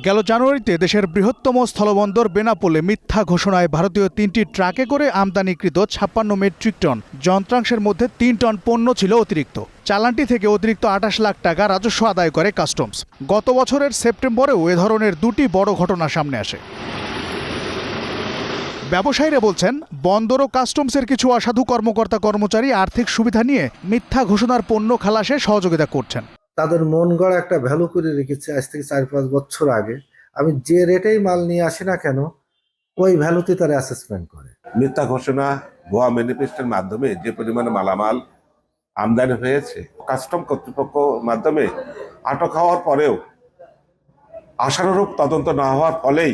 গেল জানুয়ারিতে দেশের বৃহত্তম স্থলবন্দর বেনাপোলে মিথ্যা ঘোষণায় ভারতীয় ৩টি ট্রাকে করে আমদানিকৃত ৫৬ মেট্রিক টন যন্ত্রাংশের মধ্যে ৩ টন পণ্য ছিল অতিরিক্ত। চালানটি থেকে অতিরিক্ত ২৮ লাখ টাকা রাজস্ব আদায় করে কাস্টমস। গত বছরের সেপ্টেম্বরেও এ ধরনের দুটি বড় ঘটনা সামনে আসে। ব্যবসায়ীরা বলছেন, বন্দর ও কাস্টমসের কিছু অসাধু কর্মকর্তা কর্মচারী আর্থিক সুবিধা নিয়ে মিথ্যা ঘোষণার পণ্য খালাসে সহযোগিতা করছেন। তাদের মন গড়া একটা ভ্যালু করে রেখেছে আজ থেকে ৪-৫ বছর আগে। আমি যে রেটেই মাল নিয়ে আসি না কেন, ওই ভ্যালুতে তারা অ্যাসেসমেন্ট করে। মিথ্যা ঘোষণা, ভুয়া ম্যানিফেস্টের মাধ্যমে যে পরিমাণে মালামাল আমদানি হয়েছে, কাস্টম কর্তৃপক্ষের মাধ্যমে আটক হওয়ার পরেও আশানুরূপ তদন্ত না হওয়ার ফলেই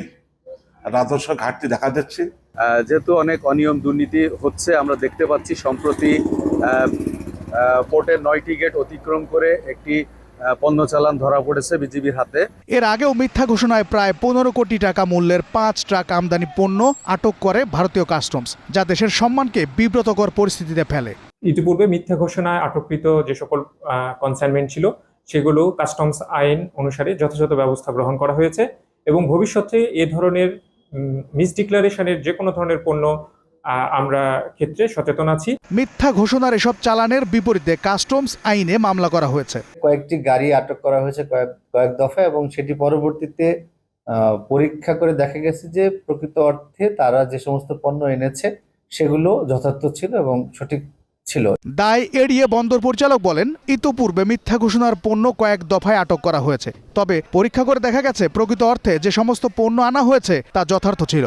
রাজস্ব ঘাটতি দেখা যাচ্ছে। যেহেতু অনেক অনিয়ম দুর্নীতি হচ্ছে, আমরা দেখতে পাচ্ছি সম্প্রতি পোর্টের ৯টি গেট অতিক্রম করে একটি পণ্য চালান ধরা পড়েছে বিজিবির হাতে। এর আগেও মিথ্যা ঘোষণায় প্রায় ১৫ কোটি টাকা মূল্যের ৫ ট্রাক আমদানি পণ্য আটক করে ভারতীয় কাস্টমস, যা দেশের সম্মানকে বিব্রতকর পরিস্থিতিতে ফেলে। ইতিপূর্বে মিথ্যা ঘোষণায় আটককৃত যে সকল কনসাইনমেন্ট ছিল সেগুলো কাস্টমস আইন অনুসারে যথাযথ ব্যবস্থা গ্রহণ করা হয়েছে এবং ভবিষ্যতে এ ধরনের মিসডিক্লারেশনের যে কোনো ধরনের পণ্য আমরা ক্ষেত্রে সচেতন আছি। মিথ্যা ঘোষণার এসব চালানের বিপরীতে কাস্টমস আইনে মামলা করা হয়েছে। কয়েকটি গাড়ি আটক করা হয়েছে কয়েক দফা এবং সেটি পরবর্তীতে পরীক্ষা করে দেখা গেছে যে প্রকৃত অর্থে তারা যে সমস্ত পণ্য এনেছে সেগুলো যথার্থ ছিল এবং সঠিক ছিল। দায় এড়িয়ে বন্দর পরিচালক বলেন, ইতোপূর্বে মিথ্যা ঘোষণার পণ্য কয়েক দফায় আটক করা হয়েছে, তবে পরীক্ষা করে দেখা গেছে প্রকৃত অর্থে যে সমস্ত পণ্য আনা হয়েছে তা যথার্থ ছিল।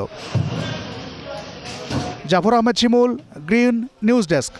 জাফর আহমেদ শিমুল, গ্রিন নিউজ ডেস্ক।